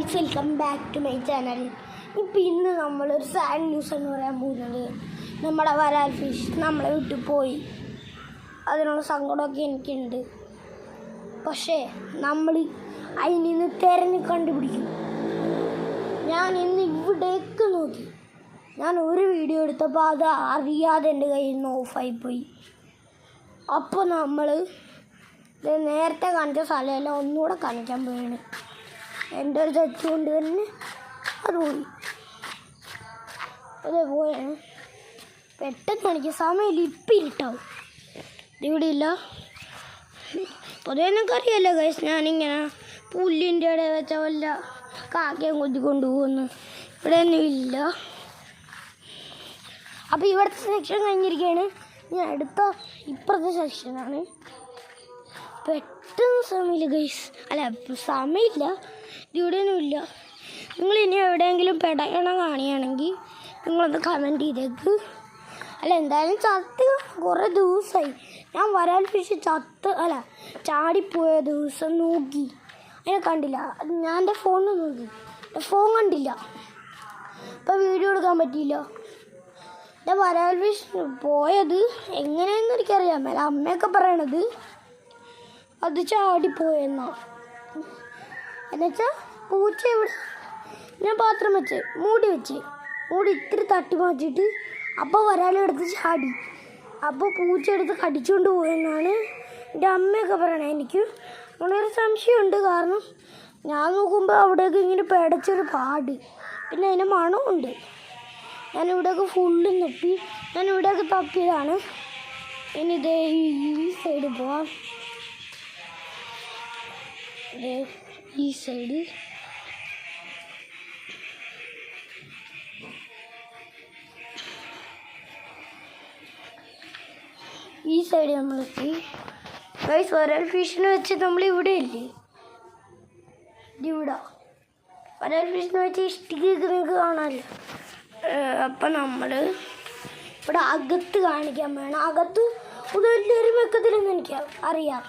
Guys, welcome back to my channel. ഇപ്പം ഇന്ന് നമ്മളൊരു സാഡ് ന്യൂസ് എന്ന് പറയാൻ പോകുന്നത്, നമ്മുടെ വരാൽ ഫിഷ് നമ്മളെ വിട്ടു പോയി. അതിനുള്ള സങ്കടമൊക്കെ എനിക്കുണ്ട്. പക്ഷേ നമ്മൾ അതിൽ നിന്ന് തിരഞ്ഞ് കണ്ടുപിടിക്കും. ഞാൻ ഇന്ന് ഇവിടേക്ക് നോക്കി. ഞാൻ ഒരു വീഡിയോ എടുത്തപ്പോൾ അത് അറിയാതെ എൻ്റെ കയ്യിൽ നിന്ന് ഓഫായിപ്പോയി. അപ്പോൾ നമ്മൾ നേരത്തെ കാണിച്ച സ്ഥലമെല്ലാം ഒന്നുകൂടെ കാണിക്കാൻ പോയാണ്. എൻ്റെ ഒരു തെറ്റ് കൊണ്ട് തന്നെ അത് പോയി. അതേ പോയാണ്. പെട്ടെന്ന് എനിക്ക് സമയമില്ല, ഇപ്പം ഇരുട്ടാവും. ഇതിവിടെ ഇല്ല. പൊതുവെ എനിക്കറിയാമല്ലോ ഗൈസ്, ഞാനിങ്ങനെ പുല്ലിൻ്റെ ഇടയിൽ വെച്ച വല്ല കാക്കയും കൊത്തിക്കൊണ്ട് പോകുന്നു. ഇവിടെ ഒന്നും ഇല്ല. അപ്പോൾ ഇവിടുത്തെ സെക്ഷൻ കഴിഞ്ഞിരിക്കുകയാണ്. ഞാൻ അടുത്ത ഇപ്പുറത്തെ സെക്ഷനാണ്. പെട്ടെന്ന് സമയമില്ല ഗൈസ്, അല്ല സമയമില്ല, ഇവിടെയൊന്നും ഇല്ല. നിങ്ങളിനി എവിടെയെങ്കിലും പെടയണം കാണുകയാണെങ്കിൽ നിങ്ങളൊന്ന് കമൻറ്റ് ചെയ്തേക്ക്. അല്ല എന്തായാലും ചത്ത് കുറേ ദിവസമായി. ഞാൻ വരാൽ ഫിഷ് ചാടിപ്പോയ ദിവസം നോക്കി, അതിനെ കണ്ടില്ല. ഞാൻ എൻ്റെ ഫോണിൽ നോക്കി, ഫോൺ കണ്ടില്ല. അപ്പോൾ വീഡിയോ എടുക്കാൻ പറ്റിയില്ല. എൻ്റെ വരാൽ ഫിഷ് പോയത് എങ്ങനെയെന്ന് എനിക്കറിയാം. അല്ല അമ്മയൊക്കെ പറയണത് അത് ചാടിപ്പോയെന്നാ. എന്നുവെച്ചാൽ പൂച്ച ഇവിടെ ഞാൻ പാത്രം മൂടി ഇത്തിരി തട്ടി മാറ്റിയിട്ട് അപ്പോൾ വരാലെടുത്ത് ചാടി. അപ്പോൾ പൂച്ച എടുത്ത് കടിച്ചുകൊണ്ട് പോയെന്നാണ് എൻ്റെ അമ്മയൊക്കെ പറയണത്. എനിക്ക് വളരെ സംശയമുണ്ട്. കാരണം ഞാൻ നോക്കുമ്പോൾ അവിടെയൊക്കെ ഇങ്ങനെ പേടച്ചൊരു പാട്, പിന്നെ അതിൻ്റെ മണമുണ്ട്. ഞാനിവിടെയൊക്കെ ഫുള്ള് നെപ്പി, ഞാനിവിടെയൊക്കെ തപ്പിയതാണ്. ഇനി ഇതേ ഈ സൈഡ് പോവാം. ഈ സൈഡ് നമ്മളെത്തി ഗൈസ്. വരാൽ ഫിഷിനെ വെച്ച് നമ്മൾ ഇവിടെ ഇല്ലേ, ഇവിടെ വരാൽ ഫിഷിനെ വെച്ച് ഇഷ്ടിക്കൊക്കെ നിങ്ങൾക്ക് കാണാമല്ലോ. അപ്പം നമ്മൾ ഇവിടെ അകത്ത് കാണിക്കാൻ വേണം. അകത്ത് വലിയൊരു വെക്കത്തില്ലെന്ന് എനിക്ക് അറിയാം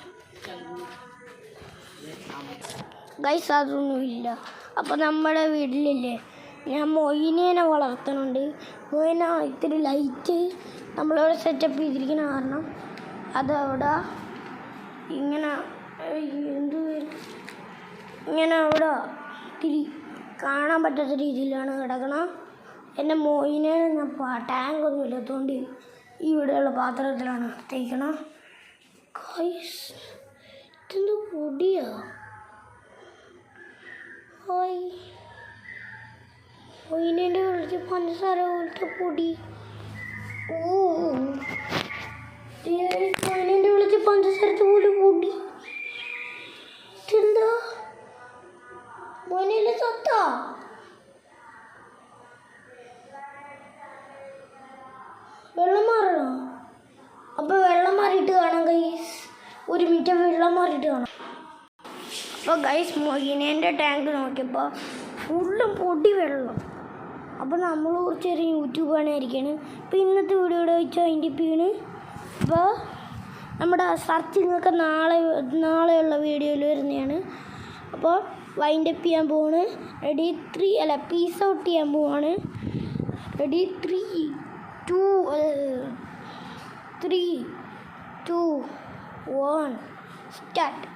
ഗൈസ്, അതൊന്നുമില്ല. അപ്പോൾ നമ്മുടെ വീട്ടിലില്ലേ, ഞാൻ മൊയിനേനെ വളർത്തുന്നുണ്ട്. മൊയിന ഇത്തിരി ലൈറ്റ് നമ്മളിവിടെ സെറ്റപ്പ് ചെയ്തിരിക്കുന്ന കാരണം അതവിടെ ഇങ്ങനെ ഇങ്ങനെ അവിടെ ഇത്തിരി കാണാൻ പറ്റാത്ത രീതിയിലാണ് കിടക്കണം. എൻ്റെ മൊയിനേനെ ഞാൻ ടാങ്കൊന്നും ഇല്ലാത്തതുകൊണ്ട് ഇവിടെയുള്ള പാത്രത്തിലാണ് തേക്കണം. ഗൈസ്, ഇതെന്ത് പൊടിയാ. മൊയിനേൻ്റെ വിളിച്ച് പഞ്ചസാര പോലത്തെ പൊടി. മൊയിനേൻ്റെ വിളിച്ച് പഞ്ചസാരത്തെ പോലെ പൊടി. ഇതെന്താ മൊയിനേൻ്റെ സത്താ? വെള്ളം മാറണോ? അപ്പോൾ വെള്ളം മാറിയിട്ട് കാണാം ഗൈസ്. ഒരു മിനിറ്റ് വെള്ളം മാറിയിട്ട് കാണാം. അപ്പോൾ ഗൈസ്, മൊയിനേൻ്റെ ടാങ്ക് നോക്കിയപ്പോൾ ഫുള്ളും പൊടി വെള്ളം. അപ്പോൾ നമ്മൾ ചെറിയ യൂട്യൂബാണ് ആയിരിക്കണം. അപ്പോൾ ഇന്നത്തെ വീഡിയോയുടെ വെച്ചാൽ അതിൻ്റെ പീണ്. അപ്പോൾ നമ്മുടെ സെർച്ചിങ്ങൊക്കെ നാളെയുള്ള വീഡിയോയിൽ വരുന്നതാണ്. അപ്പോൾ വൈൻഡപ്പ് ചെയ്യാൻ പോവാണ്. പീസ് ഔട്ട് ചെയ്യാൻ പോവാണ്. Ready 3, 2, 1 start.